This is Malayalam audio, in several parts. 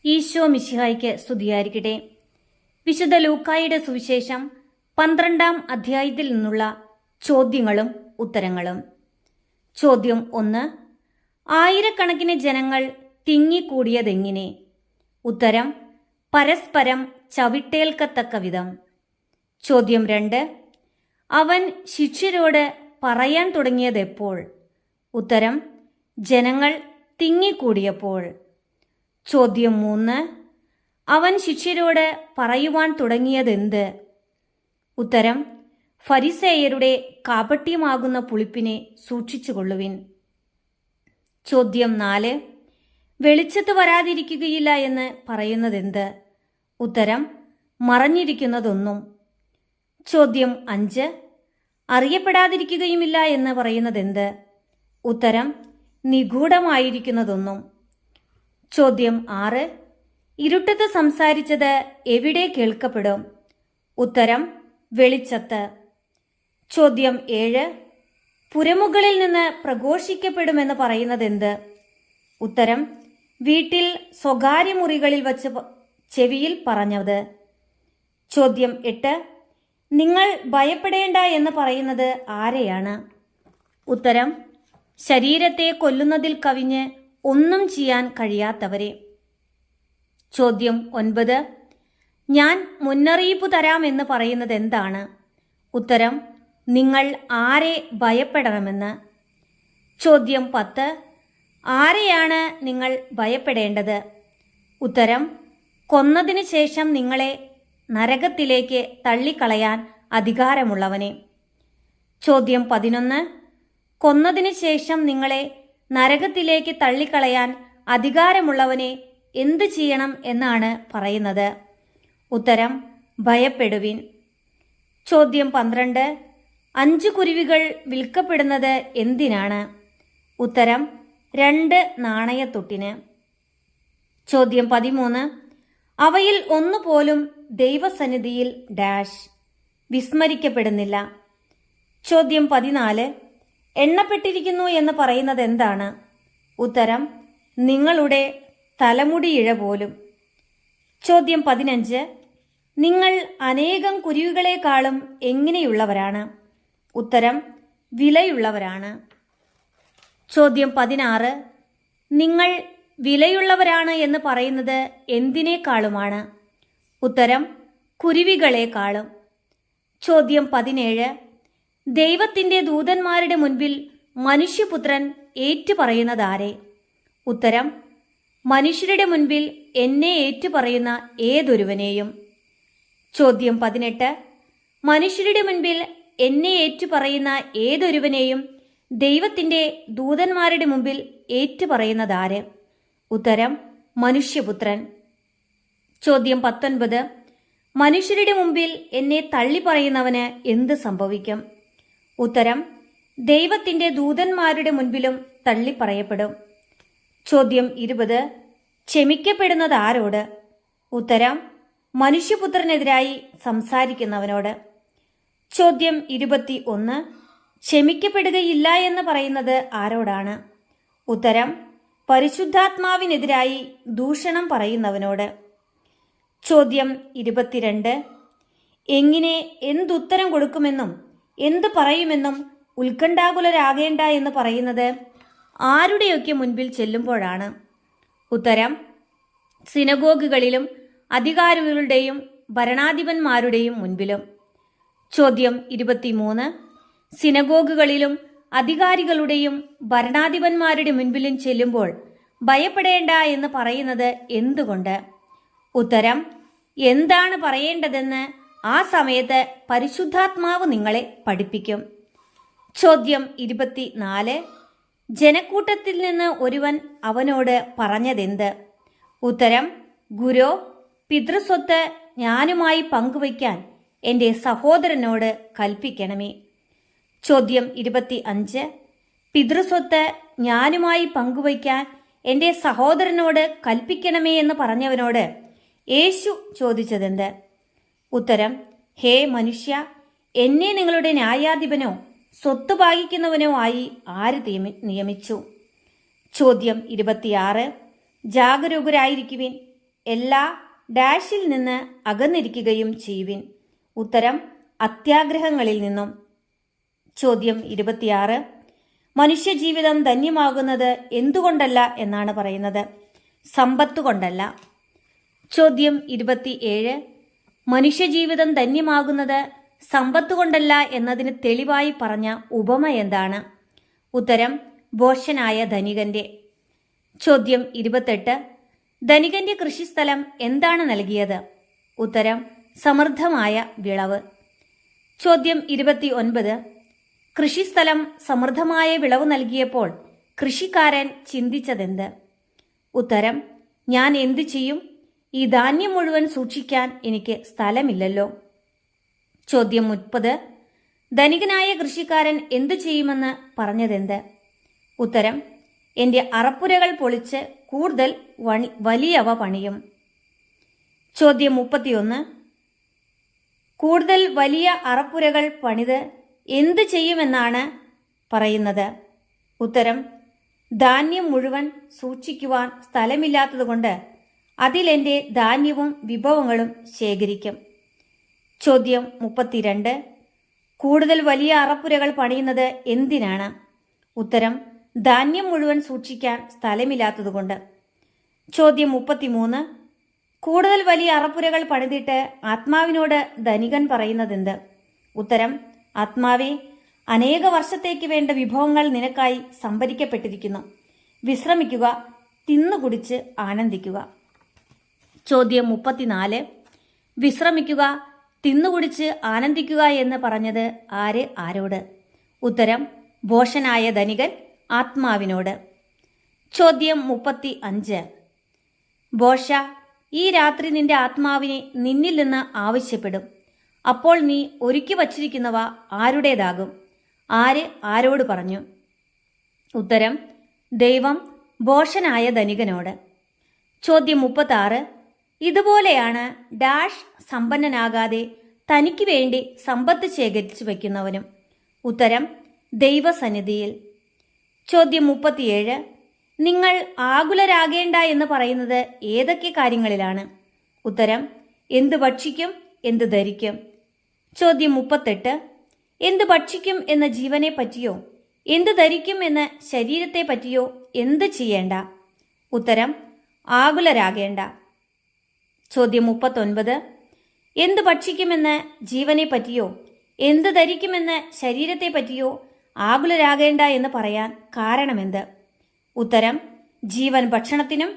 ഈശോ മിശിഹായ്ക്ക് സ്തുതിയായിരിക്കട്ടെ. വിശുദ്ധ ലൂക്കായുടെ സുവിശേഷം 12-ാം അധ്യായത്തിൽ നിന്നുള്ള ചോദ്യങ്ങളും ഉത്തരങ്ങളും. ചോദ്യം 1. ആയിരക്കണക്കിന് ജനങ്ങൾ തിങ്ങിക്കൂടിയതെങ്ങിനെ? ഉത്തരം: പരസ്പരം ചവിട്ടേൽക്കത്തക്ക വിധം. ചോദ്യം 2. അവൻ ശിഷ്യരോട് പറയാൻ തുടങ്ങിയതെപ്പോൾ? ഉത്തരം: ജനങ്ങൾ തിങ്ങിക്കൂടിയപ്പോൾ. ചോദ്യം 3. അവൻ ശിഷ്യരോട് പറയുവാൻ തുടങ്ങിയതെന്ത്? ഉത്തരം: ഫരിസേയരുടെ കാപട്യമാകുന്ന പുളിപ്പിനെ സൂക്ഷിച്ചുകൊള്ളുവിൻ. ചോദ്യം 4. വെളിച്ചത്ത് വരാതിരിക്കുകയില്ല എന്ന് പറയുന്നതെന്ത്? ഉത്തരം: മറഞ്ഞിരിക്കുന്നതൊന്നും. ചോദ്യം 5. അറിയപ്പെടാതിരിക്കുകയുമില്ല എന്ന് പറയുന്നതെന്ത്? ഉത്തരം: നിഗൂഢമായിരിക്കുന്നതൊന്നും. ചോദ്യം 6. ഇരുട്ടത്ത് സംസാരിച്ചത് എവിടെ കേൾക്കപ്പെടും? ഉത്തരം: വെളിച്ചത്ത്. ചോദ്യം 7. പുരമുകളിൽ നിന്ന് പ്രഘോഷിക്കപ്പെടുമെന്ന് പറയുന്നതെന്ത്? ഉത്തരം: വീട്ടിൽ സ്വകാര്യ മുറികളിൽ വച്ച് ചെവിയിൽ പറഞ്ഞത്. ചോദ്യം 8. നിങ്ങൾ ഭയപ്പെടേണ്ട എന്ന് പറയുന്നത് ആരെയാണ്? ഉത്തരം: ശരീരത്തെ കൊല്ലുന്നതിൽ കവിഞ്ഞ് ഒന്നും ചെയ്യാൻ കഴിയാത്തവരെ. ചോദ്യം 9. ഞാൻ മുന്നറിയിപ്പ് തരാം എന്ന് പറയുന്നത് എന്താണ്? ഉത്തരം: നിങ്ങൾ ആരെ ഭയപ്പെടണമെന്ന്. ചോദ്യം 10. ആരെയാണ് നിങ്ങൾ ഭയപ്പെടേണ്ടത്? ഉത്തരം: കൊന്നതിന് ശേഷം നിങ്ങളെ നരകത്തിലേക്ക് തള്ളിക്കളയാൻ അധികാരമുള്ളവനെ. ചോദ്യം 11. കൊന്നതിന് ശേഷം നിങ്ങളെ നരകത്തിലേക്ക് തള്ളിക്കളയാൻ അധികാരമുള്ളവനെ എന്ത് ചെയ്യണം എന്നാണ് പറയുന്നത്? ഉത്തരം: ഭയപ്പെടുവിൻ. ചോദ്യം 12. 5 കുരുവികൾ വിൽക്കപ്പെടുന്നത് എന്തിനാണ്? ഉത്തരം: 2 നാണയത്തുട്ടിന്. ചോദ്യം 13. അവയിൽ ഒന്നുപോലും ദൈവസന്നിധിയിൽ ഡാഷ് വിസ്മരിക്കപ്പെടുന്നില്ല. ചോദ്യം 14. എണ്ണപ്പെട്ടിരിക്കുന്നു എന്ന് പറയുന്നത് എന്താണ്? ഉത്തരം: നിങ്ങളുടെ തലമുടിയിഴ പോലും. ചോദ്യം 15. നിങ്ങൾ അനേകം കുരുവികളെക്കാളും എങ്ങനെയുള്ളവരാണ്? ഉത്തരം: വിലയുള്ളവരാണ്. ചോദ്യം 16. നിങ്ങൾ വിലയുള്ളവരാണ് എന്ന് പറയുന്നത് എന്തിനേക്കാളുമാണ്? ഉത്തരം: കുരുവികളെക്കാളും. ചോദ്യം 17. ദൈവത്തിൻ്റെ ദൂതന്മാരുടെ മുൻപിൽ മനുഷ്യപുത്രൻ ഏറ്റുപറയുന്നതാരെ? ഉത്തരം: മനുഷ്യരുടെ മുൻപിൽ എന്നെ ഏറ്റുപറയുന്ന ഏതൊരുവനെയും. ചോദ്യം 18. മനുഷ്യരുടെ മുൻപിൽ എന്നെ ഏറ്റുപറയുന്ന ഏതൊരുവനെയും ദൈവത്തിൻ്റെ ദൂതന്മാരുടെ മുമ്പിൽ ഏറ്റുപറയുന്നതാര്? ഉത്തരം: മനുഷ്യപുത്രൻ. ചോദ്യം 19. മനുഷ്യരുടെ മുമ്പിൽ എന്നെ തള്ളിപ്പറയുന്നവന് എന്ത് സംഭവിക്കും? ഉത്തരം: ദൈവത്തിൻ്റെ ദൂതന്മാരുടെ മുൻപിലും തള്ളിപ്പറയപ്പെടും. ചോദ്യം 20. ക്ഷമിക്കപ്പെടുന്നത് ആരോട്? ഉത്തരം: മനുഷ്യപുത്രനെതിരായി സംസാരിക്കുന്നവനോട്. ചോദ്യം 21. ക്ഷമിക്കപ്പെടുകയില്ല എന്ന് പറയുന്നത് ആരോടാണ്? ഉത്തരം: പരിശുദ്ധാത്മാവിനെതിരായി ദൂഷണം പറയുന്നവനോട്. ചോദ്യം 22. എങ്ങനെ എന്തുത്തരം കൊടുക്കുമെന്നും എന്ത് പറയുമെന്നും ഉത്കണ്ഠാകുലരാകേണ്ട എന്ന് പറയുന്നത് ആരുടെയൊക്കെ മുൻപിൽ ചെല്ലുമ്പോഴാണ്? ഉത്തരം: സിനഗോഗുകളിലും അധികാരികളുടെയും ഭരണാധിപന്മാരുടെയും മുൻപിലും. ചോദ്യം 23. സിനഗോഗുകളിലും അധികാരികളുടെയും ഭരണാധിപന്മാരുടെ മുൻപിലും ചെല്ലുമ്പോൾ ഭയപ്പെടേണ്ട എന്ന് പറയുന്നത് എന്തുകൊണ്ട്? ഉത്തരം: എന്താണ് പറയേണ്ടതെന്ന് ആ സമയത്ത് പരിശുദ്ധാത്മാവ് നിങ്ങളെ പഠിപ്പിക്കും. ചോദ്യം 24. ജനക്കൂട്ടത്തിൽ നിന്ന് ഒരുവൻ അവനോട് പറഞ്ഞതെന്ത്? ഉത്തരം: ഗുരു, പിതൃസ്വത്ത് ഞാനുമായി പങ്കുവയ്ക്കാൻ എൻ്റെ സഹോദരനോട് കൽപ്പിക്കണമേ. ചോദ്യം 25. പിതൃസ്വത്ത് ഞാനുമായി പങ്കുവയ്ക്കാൻ എൻ്റെ സഹോദരനോട് കൽപ്പിക്കണമേ എന്ന് പറഞ്ഞവനോട് യേശു ചോദിച്ചതെന്ത്? ഉത്തരം: ഹേ മനുഷ്യ, എന്നെ നിങ്ങളുടെ ന്യായാധിപനോ സ്വത്ത് ഭാഗിക്കുന്നവനോ ആയി ആര് നിയമിച്ചു? ചോദ്യം 26. ജാഗരൂകരായിരിക്കുവിൻ, എല്ലാ ഡാഷിൽ നിന്ന് അകന്നിരിക്കുകയും ചെയ്യുവിൻ. ഉത്തരം അത്യാഗ്രഹങ്ങളിൽ നിന്നും. ചോദ്യം 26. മനുഷ്യജീവിതം ധന്യമാകുന്നത് എന്തുകൊണ്ടല്ല എന്നാണ് പറയുന്നത്? സമ്പത്ത് കൊണ്ടല്ല. ചോദ്യം 27. മനുഷ്യജീവിതം ധന്യമാകുന്നത് സമ്പത്ത് കൊണ്ടല്ല എന്നതിന് തെളിവായി പറഞ്ഞ ഉപമ എന്താണ്? ഉത്തരം ഭോഷനായ ധനികന്റെ. ചോദ്യം 28. ധനികന്റെ കൃഷിസ്ഥലം എന്താണ് നൽകിയത്? ഉത്തരം സമൃദ്ധമായ വിളവ്. ചോദ്യം 29. കൃഷിസ്ഥലം സമൃദ്ധമായ വിളവ് നൽകിയപ്പോൾ കൃഷിക്കാരൻ ചിന്തിച്ചതെന്ത്? ഉത്തരം ഞാൻ എന്തു ചെയ്യും? ഈ ധാന്യം മുഴുവൻ സൂക്ഷിക്കാൻ എനിക്ക് സ്ഥലമില്ലല്ലോ. ചോദ്യം 30. ധനികനായ കൃഷിക്കാരൻ എന്തു ചെയ്യുമെന്ന് പറഞ്ഞതെന്ത്? ഉത്തരം എൻ്റെ അറപ്പുരകൾ പൊളിച്ച് കൂടുതൽ വലിയവ പണിയും. ചോദ്യം 31. കൂടുതൽ വലിയ അറപ്പുരകൾ പണിത് എന്ത് ചെയ്യുമെന്നാണ് പറയുന്നത്? ഉത്തരം ധാന്യം മുഴുവൻ സൂക്ഷിക്കുവാൻ സ്ഥലമില്ലാത്തതുകൊണ്ട് അതിലെൻ്റെ ധാന്യവും വിഭവങ്ങളും ശേഖരിക്കും. ചോദ്യം 32. കൂടുതൽ വലിയ അറപ്പുരകൾ പണിയുന്നത് എന്തിനാണ്? ഉത്തരം ധാന്യം മുഴുവൻ സൂക്ഷിക്കാൻ സ്ഥലമില്ലാത്തതുകൊണ്ട്. ചോദ്യം 33. കൂടുതൽ വലിയ അറപ്പുരകൾ പണിതിട്ട് ആത്മാവിനോട് ധനികൻ പറയുന്നതെന്ത്? ഉത്തരം ആത്മാവേ, അനേക വർഷത്തേക്ക് വേണ്ട വിഭവങ്ങൾ നിനക്കായി സംഭരിക്കപ്പെട്ടിരിക്കുന്നു. വിശ്രമിക്കുക, തിന്നുകുടിച്ച് ആനന്ദിക്കുക. ചോദ്യം 34. വിശ്രമിക്കുക, തിന്നുകുടിച്ച് ആനന്ദിക്കുക എന്ന് പറഞ്ഞത് ആരോട്? ഉത്തരം ഭോഷനായ ധനികൻ ആത്മാവിനോട്. ചോദ്യം 35. ഭോഷ, ഈ രാത്രി നിന്റെ ആത്മാവിനെ നിന്നിൽ നിന്ന് ആവശ്യപ്പെടും. അപ്പോൾ നീ ഒരുക്കി വച്ചിരിക്കുന്നവ ആരുടേതാകും? ആരോട് പറഞ്ഞു? ഉത്തരം ദൈവം ഭോഷനായ ധനികനോട്. ചോദ്യം 36. ഇതുപോലെയാണ് ഡാഷ് സമ്പന്നനാകാതെ തനിക്ക് വേണ്ടി സമ്പത്ത് ശേഖരിച്ചു വയ്ക്കുന്നവനും. ഉത്തരം ദൈവസന്നിധിയിൽ. ചോദ്യം 37. നിങ്ങൾ ആകുലരാകേണ്ട എന്ന് പറയുന്നത് ഏതൊക്കെ കാര്യങ്ങളിലാണ്? ഉത്തരം എന്ത് ഭക്ഷിക്കും, എന്ത് ധരിക്കും. ചോദ്യം 38. എന്ത് ഭക്ഷിക്കും എന്ന ജീവനെ പറ്റിയോ എന്ത് ധരിക്കും എന്ന ശരീരത്തെ പറ്റിയോ എന്ത് ചെയ്യേണ്ട? ഉത്തരം ആകുലരാകേണ്ട. ചോദ്യം 39. എന്ത് ഭക്ഷിക്കുമെന്ന് ജീവനെ പറ്റിയോ എന്ത് ധരിക്കുമെന്ന് ശരീരത്തെ പറ്റിയോ ആകുലരാകേണ്ട എന്ന് പറയാൻ കാരണമെന്ത്? ഉത്തരം ജീവൻ ഭക്ഷണത്തിനും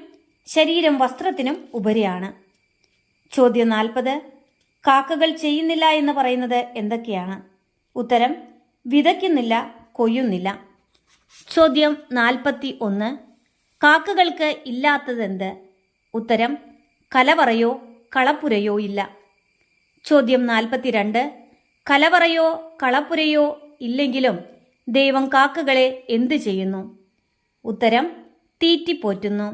ശരീരം വസ്ത്രത്തിനും ഉപരിയാണ്. ചോദ്യം 40. കാക്കകൾ ചെയ്യുന്നില്ല എന്ന് പറയുന്നത് എന്തൊക്കെയാണ്? ഉത്തരം വിതയ്ക്കുന്നില്ല, കൊയ്യുന്നില്ല. ചോദ്യം 41. കാക്കകൾക്ക് ഇല്ലാത്തതെന്ത്? ഉത്തരം കലവറയോ കളപ്പുരയോ ഇല്ല. ചോദ്യം 42. കലവറയോ കളപ്പുരയോ ഇല്ലെങ്കിലും ദൈവം കാക്കകളെ എന്തു ചെയ്യുന്നു? ഉത്തരം തീറ്റിപ്പോറ്റുന്നു.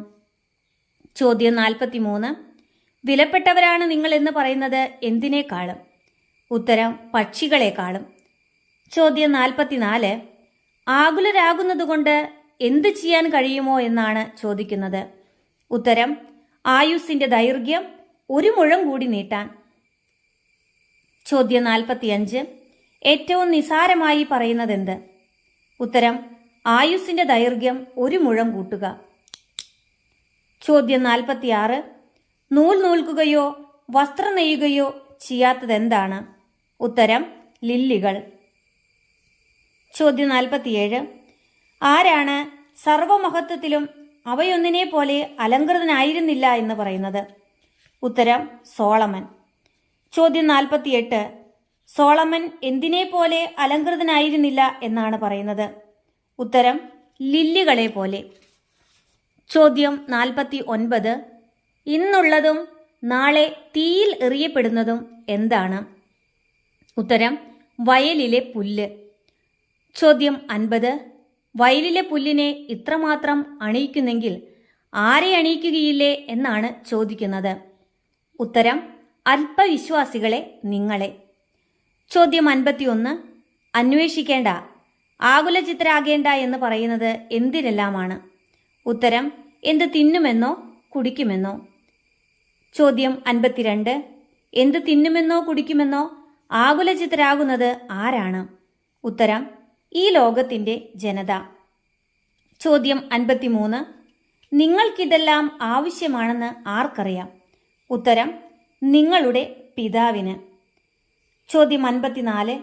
ചോദ്യം 43. വിലപ്പെട്ടവരാണ് നിങ്ങൾ എന്ന് പറയുന്നത് എന്തിനേക്കാളും? ഉത്തരം പക്ഷികളെക്കാളും. ചോദ്യം 44. ആകുലരാകുന്നതുകൊണ്ട് എന്ത് ചെയ്യാൻ കഴിയുമോ എന്നാണ് ചോദിക്കുന്നത്. ഉത്തരം ആയുസ്സിന്റെ ദൈർഘ്യം 1 മുഴം കൂടി നീട്ടാൻ. ചോദ്യം 45. ഏറ്റവും നിസാരമായി പറയുന്നതെന്ത്? ഉത്തരം ആയുസ്സിന്റെ ദൈർഘ്യം 1 മുഴം കൂട്ടുക. ചോദ്യം 46. നൂൽ നൂൽക്കുകയോ വസ്ത്രം നെയ്യുകയോ ചെയ്യാത്തതെന്താണ്? ഉത്തരം ലില്ലികൾ. ചോദ്യം 47. ആരാണ് സർവമഹത്വത്തിലും അവയൊന്നിനെ പോലെ അലങ്കൃതനായിരുന്നില്ല എന്ന് പറയുന്നത്? ഉത്തരം സോളമൻ. ചോദ്യം 48. സോളമൻ എന്തിനെ പോലെ അലങ്കൃതനായിരുന്നില്ല എന്നാണ് പറയുന്നത്? ഉത്തരം ലില്ലികളെ പോലെ. ചോദ്യം 49. ഇന്നുള്ളതും നാളെ തീയിൽ എറിയപ്പെടുന്നതും എന്താണ്? ഉത്തരം വയലിലെ പുല്ല്. ചോദ്യം 50. വയലിലെ പുല്ലിനെ ഇത്രമാത്രം അണിയിക്കുന്നെങ്കിൽ ആരെ അണിയിക്കുകയില്ലേ എന്നാണ് ചോദിക്കുന്നത്? ഉത്തരം അല്പവിശ്വാസികളെ, നിങ്ങളെ. ചോദ്യം 51. അന്വേഷിക്കേണ്ട, ആകുലചിത്തരാകേണ്ട എന്ന് പറയുന്നത് എന്തിനെല്ലാമാണ്? ഉത്തരം എന്ത് തിന്നുമെന്നോ കുടിക്കുമെന്നോ. ചോദ്യം 52. എന്ത് തിന്നുമെന്നോ കുടിക്കുമെന്നോ ആകുലചിത്തരാകുന്നത് ആരാണ്? ഉത്തരം ഈ ലോകത്തിന്റെ ജനത. ചോദ്യം 53. നിങ്ങൾക്കിതെല്ലാം ആവശ്യമാണെന്ന് ആർക്കറിയാം? ഉത്തരം നിങ്ങളുടെ പിതാവിന്. ചോദ്യം 54.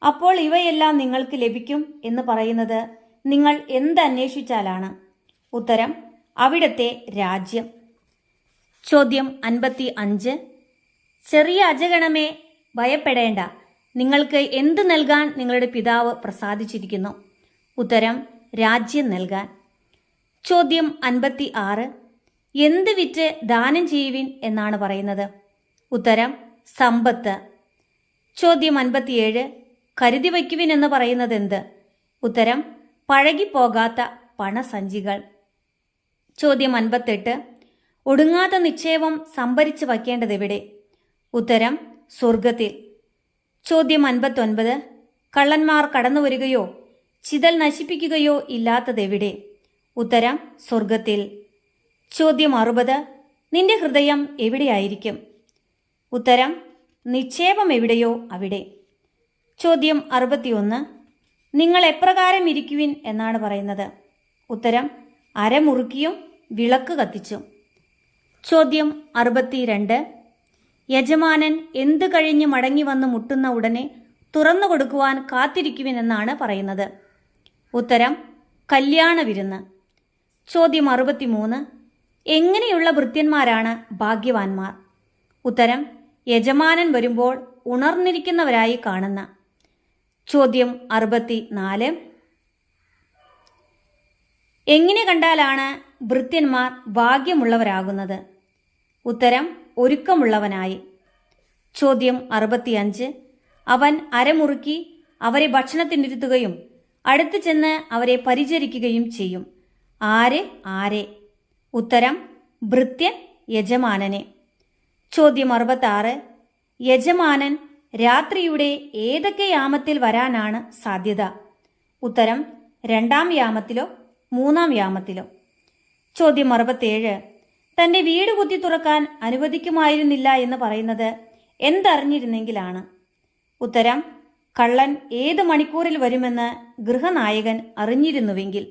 അപ്പോൾ ഇവയെല്ലാം നിങ്ങൾക്ക് ലഭിക്കും എന്ന് പറയുന്നത് നിങ്ങൾ എന്തന്വേഷിച്ചാലാണ്? ഉത്തരം അവിടുത്തെ രാജ്യം. ചോദ്യം 55. ചെറിയ അജഗണമേ, ഭയപ്പെടേണ്ട, നിങ്ങൾക്ക് എന്ത് നൽകാൻ നിങ്ങളുടെ പിതാവ് പ്രസാദിച്ചിരിക്കുന്നു? ഉത്തരം രാജ്യം നൽകാൻ. ചോദ്യം 56. എന്ത് വിറ്റ് ദാനം ചെയ്യുവിൻ എന്നാണ് പറയുന്നത്? ഉത്തരം സമ്പത്ത്. ചോദ്യം 57. കരുതി വയ്ക്കുവിൻ എന്ന് പറയുന്നത് എന്ത്? ഉത്തരം പഴകിപ്പോകാത്ത പണസഞ്ചികൾ. ചോദ്യം 58. ഒടുങ്ങാത്ത നിക്ഷേപം സംഭരിച്ചു വയ്ക്കേണ്ടതെവിടെ? ഉത്തരം സ്വർഗത്തിൽ. ചോദ്യം 59. കള്ളന്മാർ കടന്നു വരികയോ ചിതൽ നശിപ്പിക്കുകയോ ഇല്ലാത്തതെവിടെ? ഉത്തരം സ്വർഗത്തിൽ. ചോദ്യം 60. നിന്റെ ഹൃദയം എവിടെയായിരിക്കും? ഉത്തരം നിക്ഷേപം എവിടെയോ അവിടെ. ചോദ്യം 61. നിങ്ങൾ എപ്രകാരം ഇരിക്കുവിൻ എന്നാണ് പറയുന്നത്? ഉത്തരം അരമുറുക്കിയും വിളക്ക് കത്തിച്ചും. ചോദ്യം 62. യജമാനൻ എന്ത് കഴിഞ്ഞ് മടങ്ങി വന്ന് മുട്ടുന്ന ഉടനെ തുറന്നു കൊടുക്കുവാൻ കാത്തിരിക്കുവിൻ എന്നാണ് പറയുന്നത്? ഉത്തരം കല്യാണ വിരുന്ന്. ചോദ്യം 63. എങ്ങനെയുള്ള ഭൃത്യന്മാരാണ് ഭാഗ്യവാന്മാർ? ഉത്തരം യജമാനൻ വരുമ്പോൾ ഉണർന്നിരിക്കുന്നവരായി കാണുന്ന. ചോദ്യം 64. എങ്ങനെ കണ്ടാലാണ് ഭൃത്യന്മാർ ഭാഗ്യമുള്ളവരാകുന്നത്? ഉത്തരം ഒരുക്കമുള്ളവനായി. ചോദ്യം 65. അവൻ അരമുറുക്കി അവരെ ഭക്ഷണത്തിനിരുത്തുകയും അടുത്ത് ചെന്ന് അവരെ പരിചരിക്കുകയും ചെയ്യും. ആരെ? ഉത്തരം ഭൃത്യൻ യജമാനനെ. ചോദ്യം 66. യജമാനൻ രാത്രിയുടെ ഏതൊക്കെ യാമത്തിൽ വരാനാണ് സാധ്യത? ഉത്തരം 2-ാം യാമത്തിലോ 3-ാം യാമത്തിലോ. ചോദ്യം 67. തന്റെ വീട് കുത്തി തുറക്കാൻ അനുവദിക്കുമായിരുന്നില്ല എന്ന് പറയുന്നത് എന്തറിഞ്ഞിരുന്നെങ്കിലാണ്? ഉത്തരം കള്ളൻ ഏത് മണിക്കൂറിൽ വരുമെന്ന് ഗൃഹനായകൻ അറിഞ്ഞിരുന്നുവെങ്കിൽ.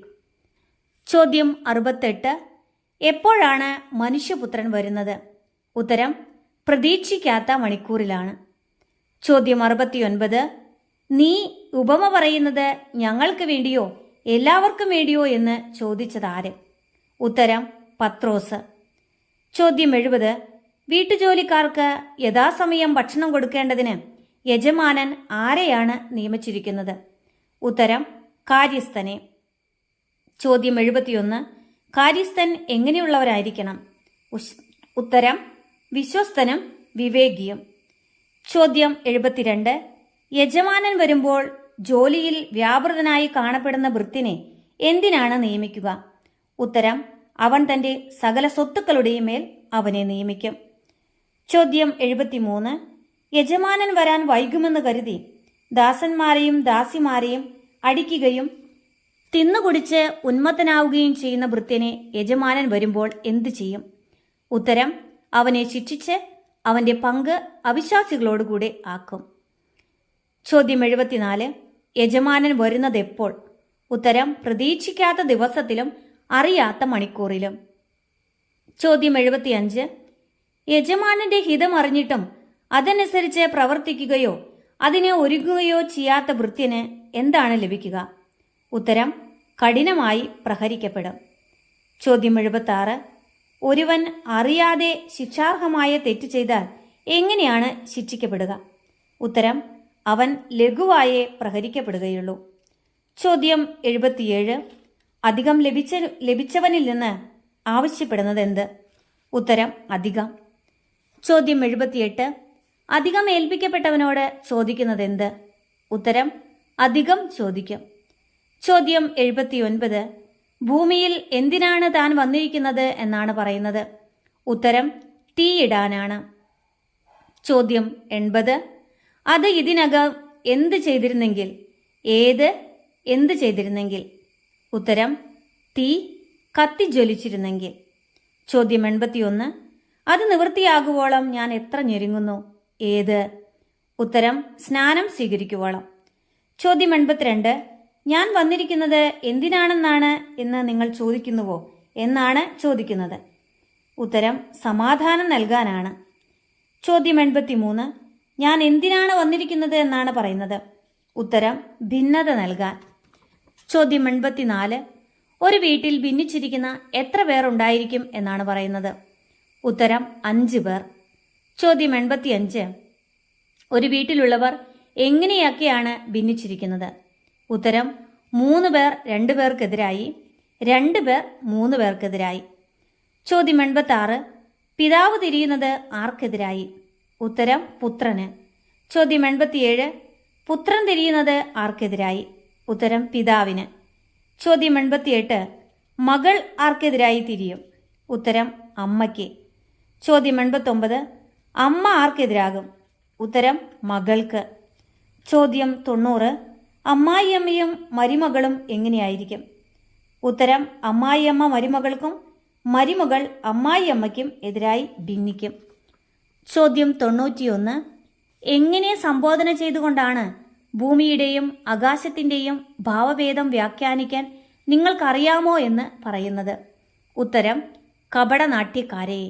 ചോദ്യം 68. എപ്പോഴാണ് മനുഷ്യപുത്രൻ വരുന്നത്? ഉത്തരം പ്രതീക്ഷിക്കാത്ത മണിക്കൂറിലാണ്. ചോദ്യം 69. നീ ഉപമ പറയുന്നത് ഞങ്ങൾക്ക് വേണ്ടിയോ എല്ലാവർക്കും വേണ്ടിയോ എന്ന് ചോദിച്ചതാര്? ഉത്തരം പത്രോസ്. ചോദ്യം 70. വീട്ടുജോലിക്കാർക്ക് യഥാസമയം ഭക്ഷണം കൊടുക്കേണ്ടതിന് യജമാനൻ ആരെയാണ് നിയമിച്ചിരിക്കുന്നത്? ഉത്തരം കാര്യസ്ഥനെ. ചോദ്യം 71. കാര്യസ്ഥൻ എങ്ങനെയുള്ളവരായിരിക്കണം? ഉത്തരം വിശ്വസ്തനും വിവേകിയും. ചോദ്യം 72. യജമാനൻ വരുമ്പോൾ ജോലിയിൽ വ്യാപൃതനായി കാണപ്പെടുന്ന ഭൃത്യനെ എന്തിനാണ് നിയമിക്കുക? ഉത്തരം അവൻ തന്റെ സകല സ്വത്തുക്കളുടെയും മേൽ അവനെ നിയമിക്കും. ചോദ്യം 73. യജമാനൻ വരാൻ വൈകുമെന്ന് കരുതി ദാസന്മാരെയും ദാസിമാരെയും അടിക്കുകയും തിന്നുകുടിച്ച് ഉന്മത്തനാവുകയും ചെയ്യുന്ന ഭൃത്യനെ യജമാനൻ വരുമ്പോൾ എന്തു ചെയ്യും? ഉത്തരം അവനെ ശിക്ഷിച്ച് അവന്റെ പങ്ക് അവിശ്വാസികളോടുകൂടെ ആക്കും. ചോദ്യം 74. യജമാനൻ വരുന്നതെപ്പോൾ? ഉത്തരം പ്രതീക്ഷിക്കാത്ത ദിവസത്തിലും അറിയാത്ത മണിക്കൂറിലും. ചോദ്യം 75. യജമാനന്റെ ഹിതം അറിഞ്ഞിട്ടും അതനുസരിച്ച് പ്രവർത്തിക്കുകയോ അതിനെ ഒരുങ്ങുകയോ ചെയ്യാത്ത ഭൃത്യന് എന്താണ് ലഭിക്കുക? ഉത്തരം കഠിനമായി പ്രഹരിക്കപ്പെടും. ചോദ്യം 76. ഒരുവൻ അറിയാതെ ശിക്ഷാർഹമായ തെറ്റ് ചെയ്താൽ എങ്ങനെയാണ് ശിക്ഷിക്കപ്പെടുക? ഉത്തരം അവൻ ലഘുവായേ പ്രഹരിക്കപ്പെടുകയുള്ളൂ. ചോദ്യം 77. അധികം ലഭിച്ചവനിൽ നിന്ന് ആവശ്യപ്പെടുന്നത് എന്ത്? ഉത്തരം അധികം. ചോദ്യം 78. അധികം ഏൽപ്പിക്കപ്പെട്ടവനോട് ചോദിക്കുന്നത് എന്ത്? ഉത്തരം അധികം ചോദിക്കും. ചോദ്യം 79. ഭൂമിയിൽ എന്തിനാണ് താൻ വന്നിരിക്കുന്നത് എന്നാണ് പറയുന്നത്? ഉത്തരം തീയിടാനാണ്. ചോദ്യം 80. അത് ഇതിനകം എന്ത് ചെയ്തിരുന്നെങ്കിൽ? എന്ത് ചെയ്തിരുന്നെങ്കിൽ? ഉത്തരം തീ കത്തിജ്വലിച്ചിരുന്നെങ്കിൽ. ചോദ്യം 81. അത് നിവൃത്തിയാകുവോളം ഞാൻ എത്ര ഞെരുങ്ങുന്നു. ഏത്? ഉത്തരം സ്നാനം സ്വീകരിക്കുവോളം. ചോദ്യം 82. ഞാൻ വന്നിരിക്കുന്നത് എന്തിനാണെന്നാണ് എന്ന് നിങ്ങൾ ചോദിക്കുന്നുവോ എന്നാണ് ചോദിക്കുന്നത്. ഉത്തരം സമാധാനം നൽകാനാണ്. ചോദ്യം 83. ഞാൻ എന്തിനാണ് വന്നിരിക്കുന്നത് എന്നാണ് പറയുന്നത്. ഉത്തരം ഭിന്നത നൽകാൻ. ചോദ്യം 84. ഒരു വീട്ടിൽ ഭിന്നിച്ചിരിക്കുന്ന എത്ര പേർ ഉണ്ടായിരിക്കും എന്നാണ് പറയുന്നത്. ഉത്തരം 5 പേർ. ചോദ്യം 85. ഒരു വീട്ടിലുള്ളവർ എങ്ങനെയൊക്കെയാണ് ഭിന്നിച്ചിരിക്കുന്നത്. ഉത്തരം 3 പേർ 2 പേർക്കെതിരായി, 2 പേർ 3 പേർക്കെതിരായി. ചോദ്യം 86. പിതാവ് തിരിയുന്നത് ആർക്കെതിരായി. ഉത്തരം പുത്രന്. ചോദ്യം 87. പുത്രൻ തിരിയുന്നത് ആർക്കെതിരായി. ഉത്തരം പിതാവിന്. ചോദ്യം 88. മകൾ ആർക്കെതിരായി തിരിയും. ഉത്തരം അമ്മയ്ക്ക്. ചോദ്യം 89. അമ്മ ആർക്കെതിരാകും. ഉത്തരം മകൾക്ക്. ചോദ്യം 90. അമ്മായിയമ്മയും മരുമകളും എങ്ങനെയായിരിക്കും. ഉത്തരം അമ്മായിയമ്മ മരുമകൾക്കും മരുമകൾ അമ്മായിയമ്മയ്ക്കും എതിരായി ഭിന്നിക്കും. ചോദ്യം 91. എങ്ങനെ സംബോധന ചെയ്തുകൊണ്ടാണ് ഭൂമിയുടെയും ആകാശത്തിൻ്റെയും ഭാവഭേദം വ്യാഖ്യാനിക്കാൻ നിങ്ങൾക്കറിയാമോ എന്ന് പറയുന്നത്. ഉത്തരം കപടനാട്യക്കാരെ.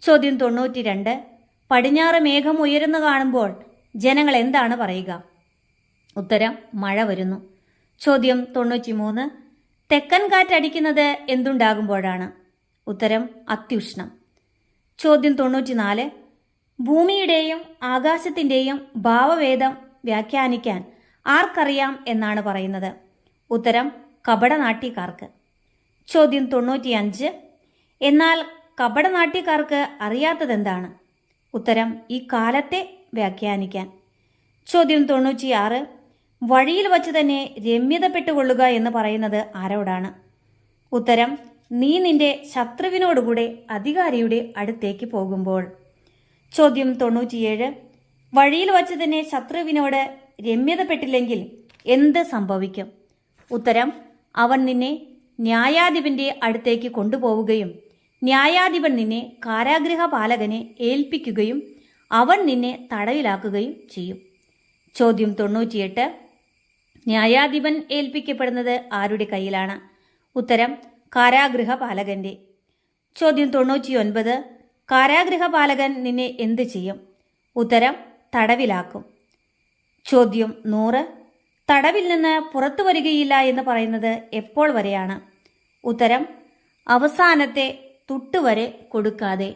ചോദ്യം 92. പടിഞ്ഞാറ് മേഘം ഉയരുന്നു കാണുമ്പോൾ ജനങ്ങൾ എന്താണ് പറയുക. ഉത്തരം മഴ വരുന്നു. ചോദ്യം 93. തെക്കൻ കാറ്റടിക്കുന്നത് എന്തുണ്ടാകുമ്പോഴാണ്. ഉത്തരം അത്യുഷ്ണം. ചോദ്യം 94. ഭൂമിയുടെയും ആകാശത്തിൻ്റെയും ഭാവഭേദം വ്യാഖ്യാനിക്കാൻ ആർക്കറിയാം എന്നാണ് പറയുന്നത്. ഉത്തരം കപടനാട്യക്കാർക്ക്. ചോദ്യം 95. എന്നാൽ കപടനാട്യക്കാർക്ക് അറിയാത്തതെന്താണ്. ഉത്തരം ഈ കാലത്തെ വ്യാഖ്യാനിക്കാൻ. ചോദ്യം 96. വഴിയിൽ വച്ച് തന്നെ രമ്യതപ്പെട്ടുകൊള്ളുക എന്ന് പറയുന്നത് ആരോടാണ്. ഉത്തരം നീ നിന്റെ ശത്രുവിനോടുകൂടെ അധികാരിയുടെ അടുത്തേക്ക് പോകുമ്പോൾ. ചോദ്യം 97. വഴിയിൽ വച്ച് തന്നെ ശത്രുവിനോട് രമ്യതപ്പെട്ടില്ലെങ്കിൽ എന്ത് സംഭവിക്കും. ഉത്തരം അവൻ നിന്നെ ന്യായാധിപന്റെ അടുത്തേക്ക് കൊണ്ടുപോവുകയും ന്യായാധിപൻ നിന്നെ കാരാഗൃഹപാലകനെ ഏൽപ്പിക്കുകയും അവൻ നിന്നെ തടവിലാക്കുകയും ചെയ്യും. ചോദ്യം 98. ന്യായാധിപൻ ഏൽപ്പിക്കപ്പെടുന്നത് ആരുടെ കയ്യിലാണ്. ഉത്തരം കാരാഗൃഹപാലകന്റെ. ചോദ്യം 99. കാരാഗൃഹപാലകൻ നിന്നെ എന്ത് ചെയ്യും. ഉത്തരം തടവിലാക്കും. ചോദ്യം 100. തടവിൽ നിന്ന് പുറത്തു വരികയില്ല എന്ന് പറയുന്നത് എപ്പോൾ വരെയാണ്. ഉത്തരം അവസാനത്തെ തുട്ടുവരെ കൊടുക്കാതെ.